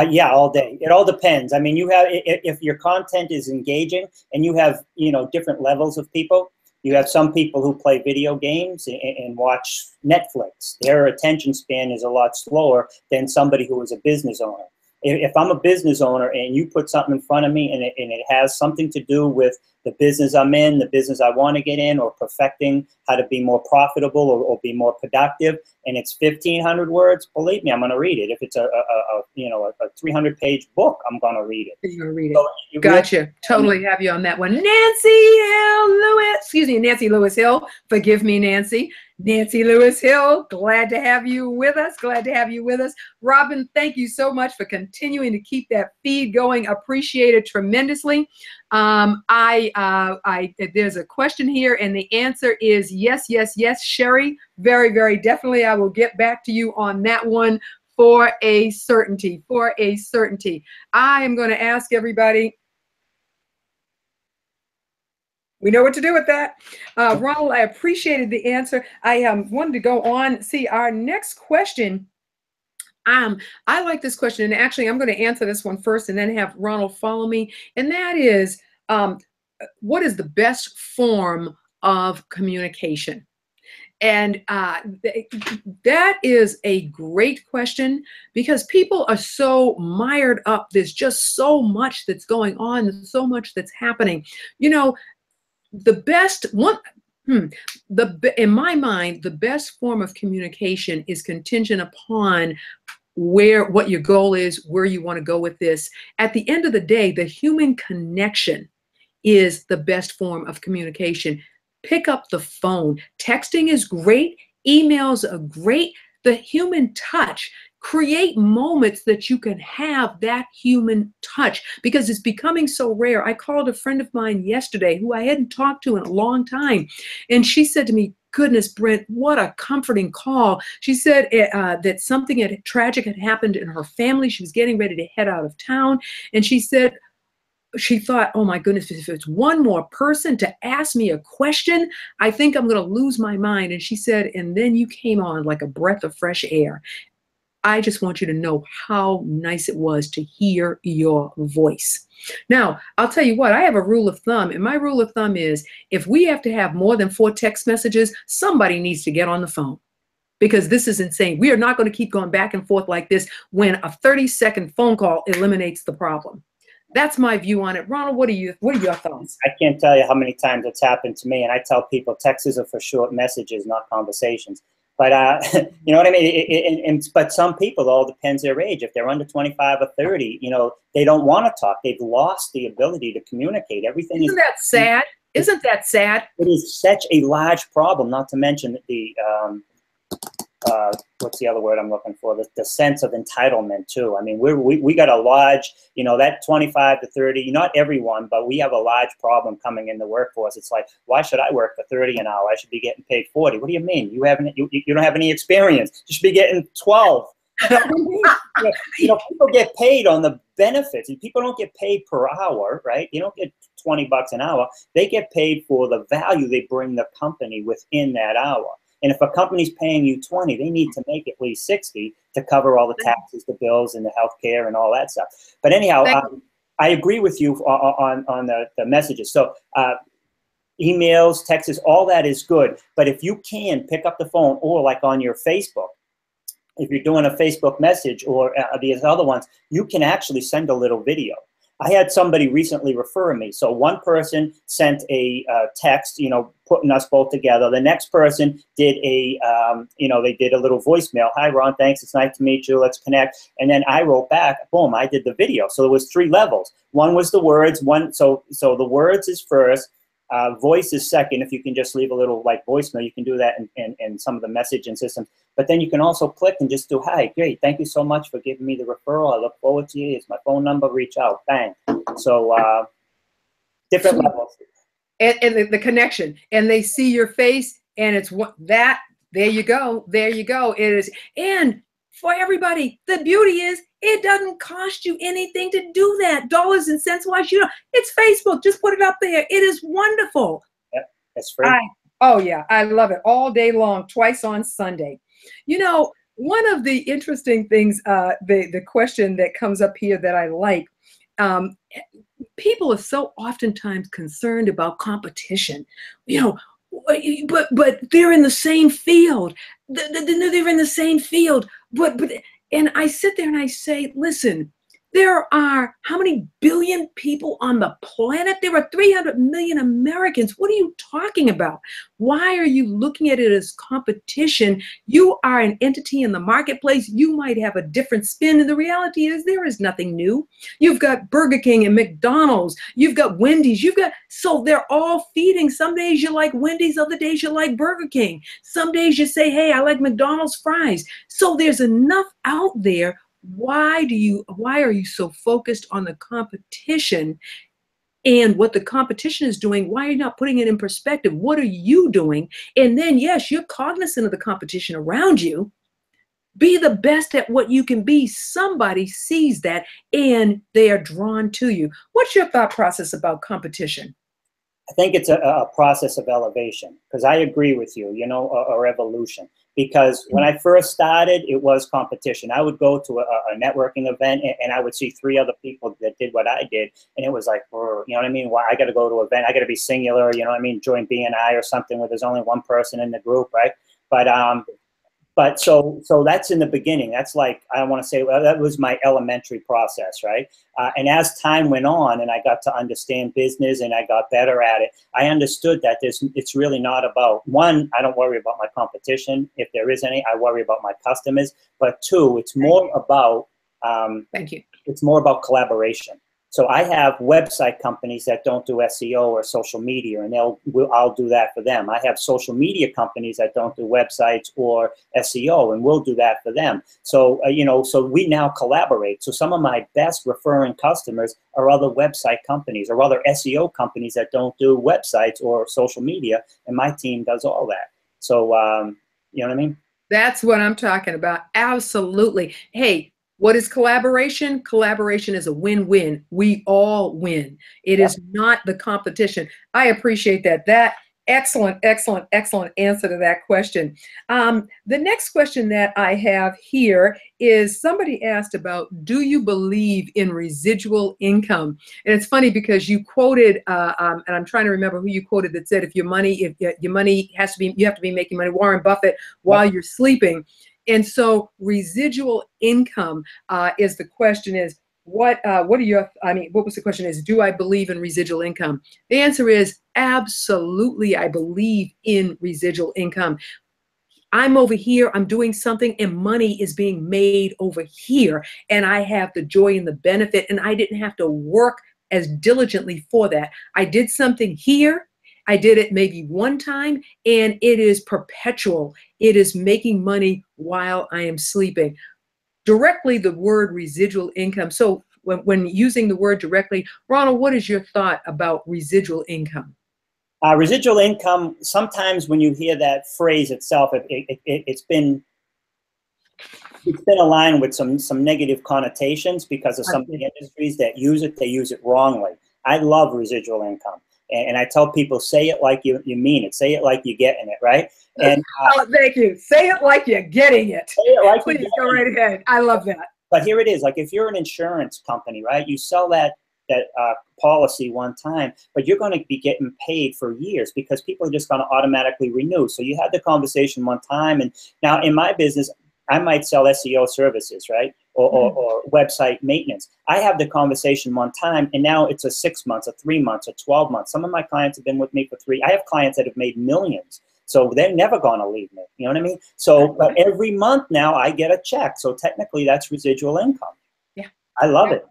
Yeah, all day. It all depends. I mean, you have, if your content is engaging and you have, different levels of people, you have some people who play video games and watch Netflix. Their attention span is a lot slower than somebody who is a business owner. If I'm a business owner and you put something in front of me and it has something to do with the business I'm in, the business I want to get in, or perfecting how to be more profitable or be more productive, and it's 1,500 words, believe me, I'm going to read it. If it's a 300-page book, I'm going to read it. You're going to read it. So Gotcha. Totally have you on that one. Nancy L. Lewis, excuse me, Nancy Lewis Hill. Forgive me, Nancy. Nancy Lewis Hill, glad to have you with us. Glad to have you with us. Robin, thank you so much for continuing to keep that feed going. Appreciate it tremendously. There's a question here, and the answer is yes, yes, yes. Sherry, very, very definitely. I will get back to you on that one for a certainty. For a certainty. I am going to ask everybody. We know what to do with that. Ronald, I appreciated the answer. I wanted to go on. See, our next question. I like this question, and actually I'm going to answer this one first and then have Ronald follow me. And that is, what is the best form of communication? And that is a great question, because people are so mired up. There's just so much that's going on. There's so much that's happening. You know, the best one, in my mind, the best form of communication is contingent upon what your goal is, where you want to go with this. At the end of the day, the human connection is the best form of communication. Pick up the phone. Texting is great. Emails are great. The human touch. Create moments that you can have that human touch, because it's becoming so rare. I called a friend of mine yesterday who I hadn't talked to in a long time, and she said to me, goodness, Brent, what a comforting call. She said that something tragic had happened in her family. She was getting ready to head out of town, and she said, she thought, oh my goodness, if it's one more person to ask me a question, I think I'm going to lose my mind. And she said, and then you came on like a breath of fresh air. I just want you to know how nice it was to hear your voice. Now, I'll tell you what, I have a rule of thumb, and my rule of thumb is if we have to have more than 4 text messages, somebody needs to get on the phone, because this is insane. We are not going to keep going back and forth like this when a 30-second phone call eliminates the problem. That's my view on it. Ronald, what are your thoughts? I can't tell you how many times it's happened to me, and I tell people texts are for short messages, not conversations. But you know what I mean? But some people, it all depends their age. If they're under 25 or 30, you know, they don't want to talk. They've lost the ability to communicate. Everything Isn't that sad? Isn't that sad? It is such a large problem, not to mention the what's the other word I'm looking for? The sense of entitlement too. I mean, we got a large, you know, that 25 to 30, not everyone, but we have a large problem coming in the workforce. It's like, why should I work for 30 an hour? I should be getting paid 40. What do you mean? You don't have any experience. You should be getting 12. You know, people get paid on the benefits, and people don't get paid per hour, right? You don't get $20 an hour. They get paid for the value they bring the company within that hour. And if a company's paying you 20, they need to make at least 60 to cover all the taxes, the bills, and the healthcare and all that stuff. But anyhow, I agree with you on the messages. So emails, texts, all that is good. But if you can pick up the phone, or like on your Facebook, if you're doing a Facebook message or these other ones, you can actually send a little video. I had somebody recently refer me. So one person sent a text, you know, putting us both together. The next person did a, you know, they did a little voicemail. Hi, Ron, thanks. It's nice to meet you. Let's connect. And then I wrote back, boom, I did the video. So there was 3 levels. One was the words. So the words is first. Voice is second. If you can just leave a little like voicemail, you can do that in some of the messaging systems. But then you can also click and just do, hi, great, thank you so much for giving me the referral. I look forward to you. It's my phone number. Reach out. Bang. So different levels. And the connection. And they see your face, and it's that. There you go. There you go. It is. And for everybody, the beauty is it doesn't cost you anything to do that. Dollars and cents wise, you know, it's Facebook. Just put it up there. It is wonderful. Yep, it's free. Oh yeah, I love it all day long, twice on Sunday. You know, one of the interesting things, the question that comes up here that I like, people are so oftentimes concerned about competition. You know, but they're in the same field. They're in the same field. But and I sit there and I say, listen, There are how many billion people on the planet? There are 300 million Americans. What are you talking about? Why are you looking at it as competition? You are an entity in the marketplace. You might have a different spin, and the reality is there is nothing new. You've got Burger King and McDonald's. You've got Wendy's. So they're all feeding. Some days you like Wendy's, other days you like Burger King. Some days you say, hey, I like McDonald's fries. So there's enough out there. Why are you so focused on the competition and what the competition is doing? Why are you not putting it in perspective? What are you doing? And then, yes, you're cognizant of the competition around you. Be the best at what you can be. Somebody sees that and they are drawn to you. What's your thought process about competition? I think it's a process of elevation, because I agree with you, you know, or evolution. Because when I first started, it was competition. I would go to a networking event and I would see 3 other people that did what I did. And it was like, you know what I mean? Well, I got to go to an event. I got to be singular, you know what I mean? Join BNI or something where there's only one person in the group, right? But so that's in the beginning. That's like, I want to say, well, that was my elementary process, right? And as time went on and I got to understand business and I got better at it, I understood that it's really not about, one, I don't worry about my competition. If there is any, I worry about my customers. But 2, it's more about, Thank you. it's more about collaboration. So I have website companies that don't do SEO or social media, and I'll do that for them. I have social media companies that don't do websites or SEO, and we'll do that for them. So, you know, so we now collaborate. So some of my best referring customers are other website companies or other SEO companies that don't do websites or social media, and my team does all that. So, you know what I mean? That's what I'm talking about. Absolutely. Hey, what is collaboration? Collaboration is a win-win. We all win. It is not the competition. I appreciate that. Excellent, excellent, excellent answer to that question. The next question that I have here is somebody asked about, do you believe in residual income? And it's funny because you quoted, and I'm trying to remember who you quoted that said, if your money has to be, you have to be making money, Warren Buffett, while you're sleeping. And so residual income is the question is, what was the question is, do I believe in residual income? The answer is absolutely. I believe in residual income. I'm over here, I'm doing something and money is being made over here. And I have the joy and the benefit, and I didn't have to work as diligently for that. I did something here. I did it maybe one time, and it is perpetual. It is making money while I am sleeping. Directly, the word residual income. So when using the word directly, Ronald, what is your thought about residual income? Residual income, sometimes when you hear that phrase itself, it's been aligned with some negative connotations because of some of the industries that use it, they use it wrongly. I love residual income. And I tell people, say it like you mean it. Say it like you're getting it, right? And thank you. Say it like you're getting it. Say it like Please go right ahead. I love that. But here it is. Like if you're an insurance company, right? You sell that policy one time, but you're going to be getting paid for years because people are just going to automatically renew. So you had the conversation one time, and now in my business, I might sell SEO services, right? Or website maintenance. I have the conversation one time, and now it's a 6 months, a 3 months, a 12 months. Some of my clients have been with me for 3. I have clients that have made millions. So they're never going to leave me. You know what I mean? So but every month now I get a check. So technically that's residual income. Yeah. I love it.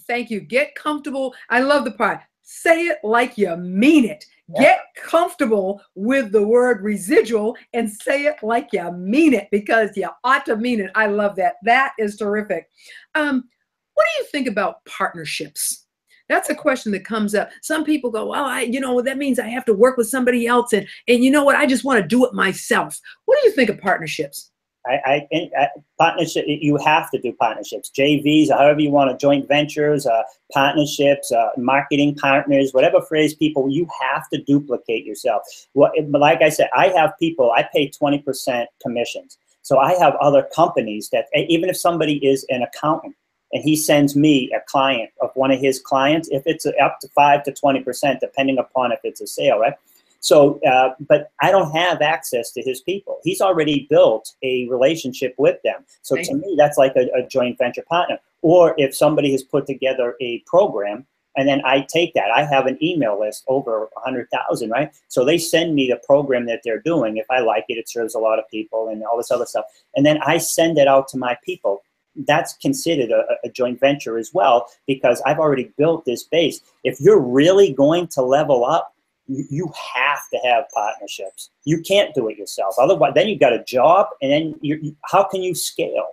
Thank you. Get comfortable. I love the part. Say it like you mean it. Yeah. Get comfortable with the word residual and say it like you mean it, because you ought to mean it. I love that. That is terrific. What do you think about partnerships? That's a question that comes up. Some people go, well, that means I have to work with somebody else. And you know what? I just want to do it myself. What do you think of partnerships? I think partnership, you have to do partnerships, JVs, or however you want to, joint ventures, partnerships, marketing partners, whatever phrase people, you have to duplicate yourself. Well, but like I said, I have people, I pay 20% commissions. So I have other companies that, even if somebody is an accountant and he sends me a client of one of his clients, if it's up to 5 to 20%, depending upon if it's a sale, right? So, but I don't have access to his people. He's already built a relationship with them. So to me, that's like a joint venture partner. Or if somebody has put together a program, and then I take that. I have an email list over 100,000, right? So they send me the program that they're doing. If I like it, it serves a lot of people and all this other stuff. And then I send it out to my people. That's considered a joint venture as well, because I've already built this base. If you're really going to level up, you have to have partnerships. You can't do it yourself. Otherwise, then you've got a job, and then how can you scale?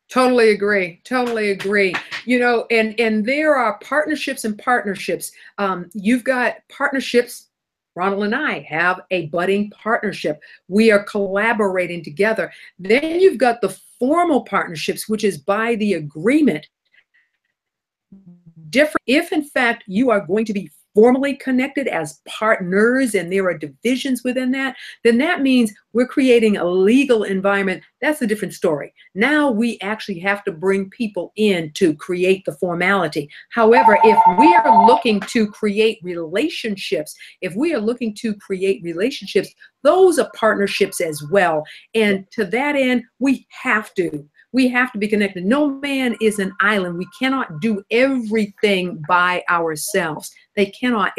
Totally agree. Totally agree. You know, and there are partnerships and partnerships. You've got partnerships. Ronald and I have a budding partnership. We are collaborating together. Then you've got the formal partnerships, which is by the agreement. Different. If in fact you are going to be formally connected as partners and there are divisions within that, then that means we're creating a legal environment. That's a different story. Now we actually have to bring people in to create the formality. However, if we are looking to create relationships, those are partnerships as well. And to that end, we have to be connected. No man is an island. We cannot do everything by ourselves. They cannot.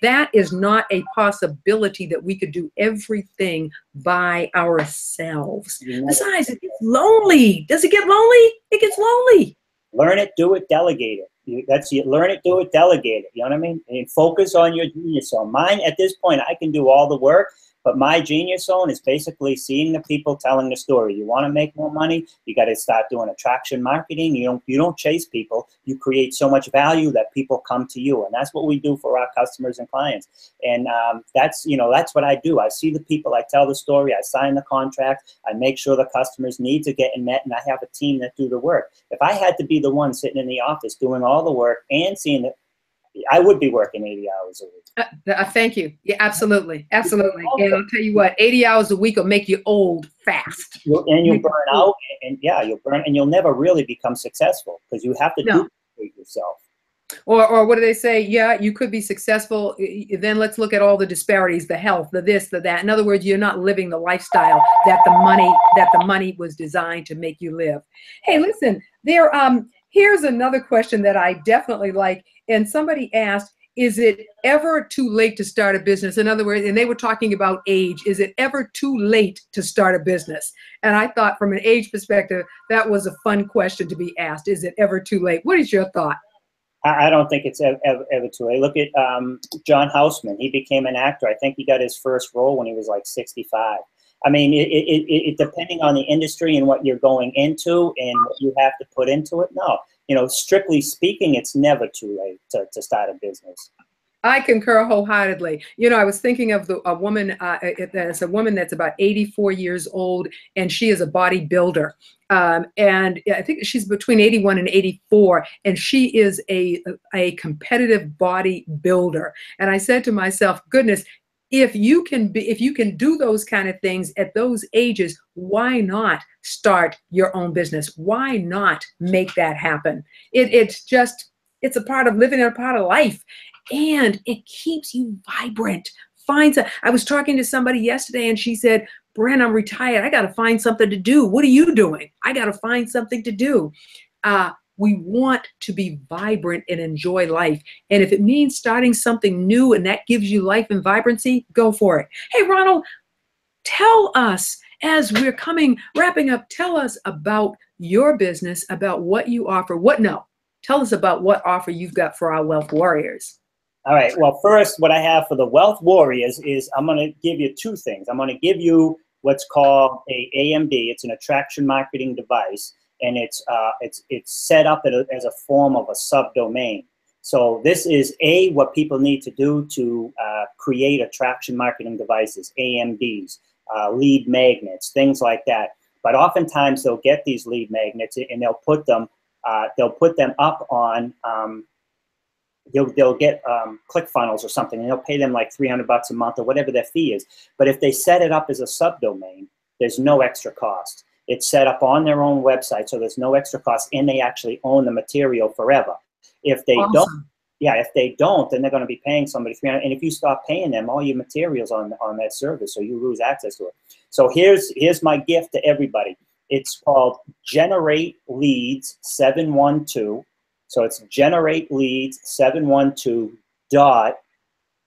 That is not a possibility that we could do everything by ourselves. Besides, it gets lonely. Does it get lonely? It gets lonely. Learn it, do it, delegate it. That's it. Learn it, do it, delegate it. You know what I mean? And focus on your genius zone. Mine, at this point, I can do all the work. But my genius zone is basically seeing the people, telling the story. You want to make more money, you got to start doing attraction marketing. You don't chase people. You create so much value that people come to you, and that's what we do for our customers and clients. And that's what I do. I see the people, I tell the story, I sign the contract, I make sure the customers' needs are getting met, and I have a team that do the work. If I had to be the one sitting in the office doing all the work and seeing it, I would be working 80 hours a week. Thank you. Yeah, absolutely. Absolutely. And I'll tell you what, 80 hours a week will make you old fast. You'll burn out, and you'll burn, and you'll never really become successful because you have to do it yourself. Or what do they say? Yeah, you could be successful. Then let's look at all the disparities, the health, the this, the that. In other words, you're not living the lifestyle that the money was designed to make you live. Hey, listen, here's another question that I definitely like. And somebody asked, is it ever too late to start a business? In other words, and they were talking about age. Is it ever too late to start a business? And I thought from an age perspective, that was a fun question to be asked. Is it ever too late? What is your thought? I don't think it's ever too late. Look at John Houseman. He became an actor. I think he got his first role when he was like 65. I mean, it depending on the industry and what you're going into and what you have to put into it. No, strictly speaking, it's never too late to start a business. I concur wholeheartedly. I was thinking of a woman that's about 84 years old, and she is a bodybuilder. And I think she's between 81 and 84, and she is a competitive bodybuilder. And I said to myself, goodness, if you can do those kind of things at those ages, why not start your own business? Why not make that happen? It's a part of living, a part of life. And it keeps you vibrant. I was talking to somebody yesterday, and she said, Brent, I'm retired. I got to find something to do. What are you doing? I got to find something to do. We want to be vibrant and enjoy life. And if it means starting something new and that gives you life and vibrancy, go for it. Hey, Ronald, tell us, as we're wrapping up, tell us about your business, about what you offer. Tell us about what offer you've got for our Wealth Warriors. All right. Well, first, what I have for the Wealth Warriors is I'm going to give you two things. I'm going to give you what's called a AMD. It's an attraction marketing device, and it's set up as a form of a subdomain. So this is what people need to do to create attraction marketing devices, AMDs, lead magnets, things like that. But oftentimes they'll get these lead magnets and they'll put them up on. They'll get ClickFunnels or something, and they'll pay them like $300 a month or whatever their fee is. But if they set it up as a subdomain, there's no extra cost. It's set up on their own website, so there's no extra cost, and they actually own the material forever. If they don't, Yeah, if they don't, then they're going to be paying somebody $300. And if you stop paying them, all your materials on that service, so you lose access to it. So here's my gift to everybody. It's called Generate Leads 712. So it's Generate Leads 712 dot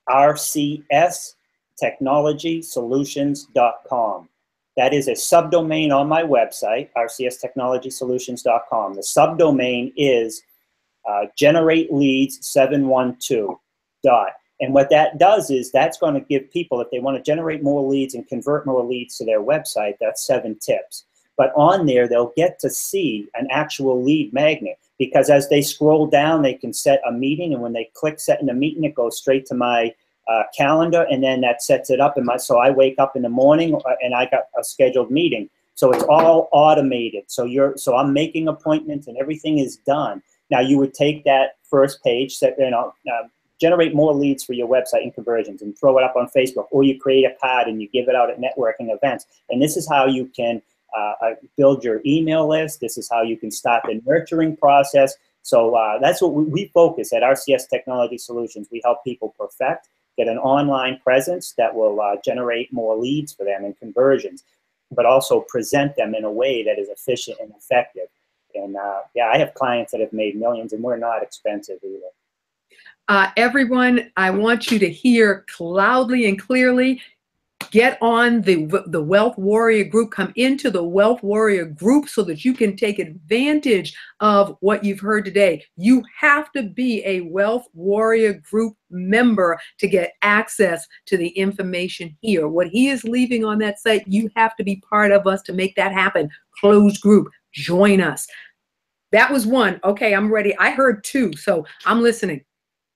rcstechnologysolutions.com. That is a subdomain on my website, rcstechnologysolutions.com. The subdomain is Generate Leads 712 dot. And what that does is that's going to give people, if they want to generate more leads and convert more leads to their website, that's 7 tips. But on there, they'll get to see an actual lead magnet, because as they scroll down, they can set a meeting, and when they click setting a meeting, it goes straight to my calendar, and then that sets it up in my, so I wake up in the morning and I got a scheduled meeting. So it's all automated. So I'm making appointments and everything is done. Now you would take that first page, generate more leads for your website and conversions, and throw it up on Facebook, or you create a card and you give it out at networking events. And this is how you can build your email list. This is how you can start the nurturing process. So that's what we focus at RCS Technology Solutions. We help people perfect, get an online presence that will generate more leads for them and conversions, but also present them in a way that is efficient and effective. And yeah, I have clients that have made millions, and we're not expensive either. Everyone, I want you to hear loudly and clearly. Get on the Wealth Warrior group. Come into the Wealth Warrior group so that you can take advantage of what you've heard today. You have to be a Wealth Warrior group member to get access to the information here. What he is leaving on that site, you have to be part of us to make that happen. Closed group. Join us. That was one. Okay, I'm ready. I heard 2, so I'm listening.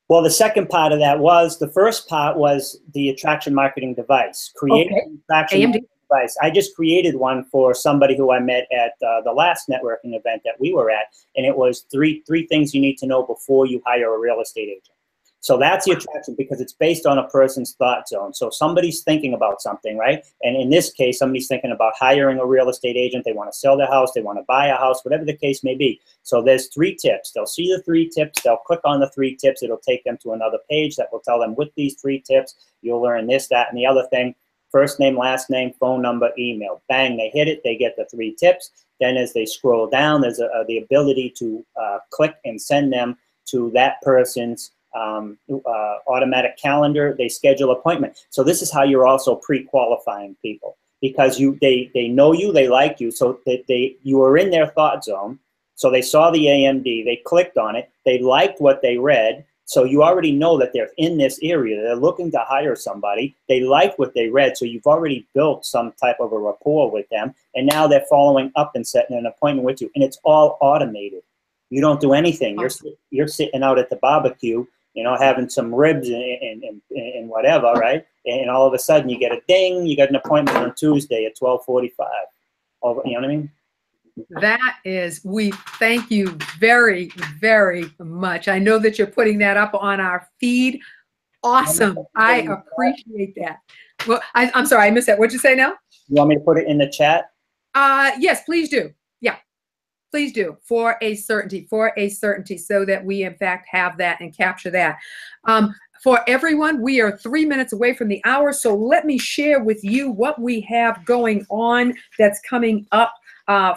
Well, the second part of that was, the first part was the attraction marketing device. Create an attraction marketing device. I just created one for somebody who I met at the last networking event that we were at, and it was three things you need to know before you hire a real estate agent. So that's the attraction, because it's based on a person's thought zone. So somebody's thinking about something, right? And in this case, somebody's thinking about hiring a real estate agent. They want to sell their house. They want to buy a house, whatever the case may be. So there's 3 tips. They'll see the 3 tips. They'll click on the 3 tips. It'll take them to another page that will tell them, with these 3 tips, you'll learn this, that, and the other thing. First name, last name, phone number, email. Bang, they hit it. They get the 3 tips. Then as they scroll down, there's the ability to click and send them to that person's automatic calendar. They schedule appointment. So this is how you're also pre-qualifying people, because they know you, they like you, so you are in their thought zone. So they saw the AMD, they clicked on it, they liked what they read. So you already know that they're in this area. They're looking to hire somebody. They like what they read, so you've already built some type of a rapport with them. And now they're following up and setting an appointment with you, and it's all automated. You don't do anything. You're sitting out at the barbecue, you know, having some ribs and whatever, right? And all of a sudden you get a ding, you got an appointment on Tuesday at 12:45. You know what I mean? That is, we thank you very, very much. I know that you're putting that up on our feed. Awesome. I appreciate that. Well, I'm sorry, I missed that. What'd you say now? You want me to put it in the chat? Yes, please do. Yeah. Please do, for a certainty, so that we, in fact, have that and capture that. For everyone, we are 3 minutes away from the hour, so let me share with you what we have going on that's coming up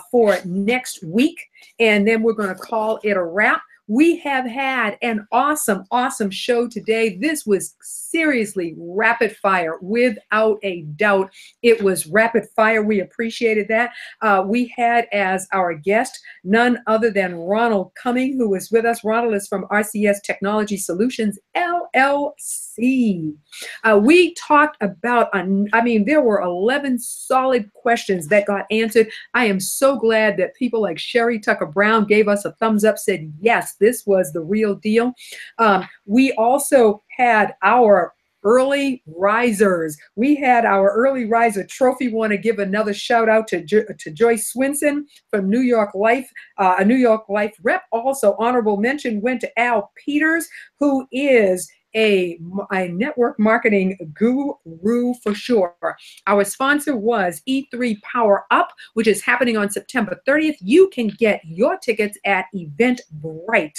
for next week, and then we're going to call it a wrap. We have had an awesome, awesome show today. This was seriously rapid fire, without a doubt. It was rapid fire. We appreciated that. We had as our guest none other than Ronald Couming, who is with us. Ronald is from RCS Technology Solutions, LLC. We talked about, there were 11 solid questions that got answered. I am so glad that people like Sherry Tucker Brown gave us a thumbs up, said, yes, this was the real deal. We also had our early risers. We had our early riser trophy. Want to give another shout out to Joyce Swinson from New York Life, a New York Life rep. Also, honorable mention went to Al Peters, who is a network marketing guru for sure. Our sponsor was E3 Power Up, which is happening on September 30th. You can get your tickets at Eventbrite.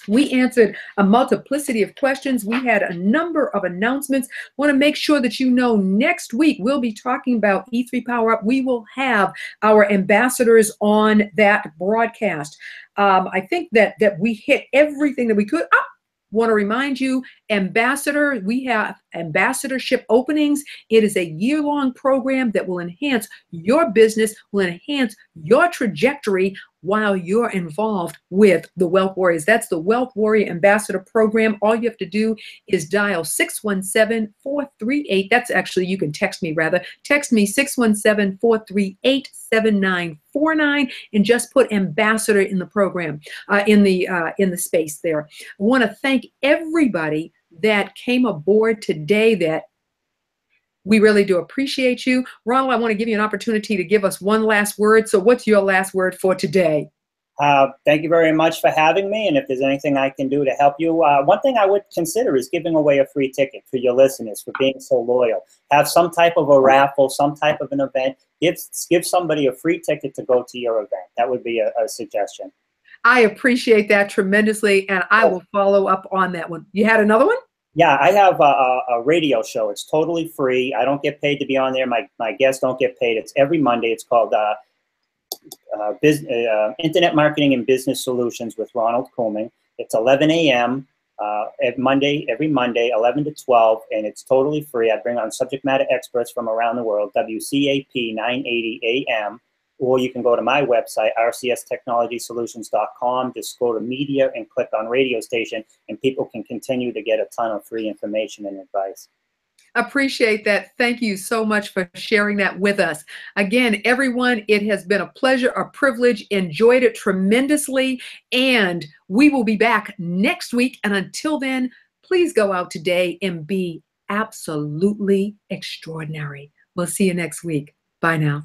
We answered a multiplicity of questions. We had a number of announcements. Want to make sure that you know next week we'll be talking about E3 Power Up. We will have our ambassadors on that broadcast. I think that we hit everything that we could. Want to remind you, we have ambassadorship openings. It is a year-long program that will enhance your business, will enhance your trajectory while you're involved with the Wealth Warriors. That's the Wealth Warrior Ambassador Program. All you have to do is dial 617-438. That's actually, you can text me rather. Text me 617-438-7949 and just put ambassador in the program, in the space there. I want to thank everybody that came aboard today. That we really do appreciate you. Ronald, I want to give you an opportunity to give us one last word. So what's your last word for today? Thank you very much for having me. And if there's anything I can do to help you, one thing I would consider is giving away a free ticket for your listeners for being so loyal. Have some type of a raffle, some type of an event. Give somebody a free ticket to go to your event. That would be a suggestion. I appreciate that tremendously, and I will follow up on that one. You had another one? Yeah, I have a radio show. It's totally free. I don't get paid to be on there. My guests don't get paid. It's every Monday. It's called Internet Marketing and Business Solutions with Ronald Couming. It's 11 a.m. Every Monday, 11 to 12, and it's totally free. I bring on subject matter experts from around the world, WCAP 980 AM. Or you can go to my website, RCS Technology Solutions.com. Just go to media and click on radio station, and people can continue to get a ton of free information and advice. Appreciate that. Thank you so much for sharing that with us. Again, everyone, it has been a pleasure, a privilege. Enjoyed it tremendously. And we will be back next week. And until then, please go out today and be absolutely extraordinary. We'll see you next week. Bye now.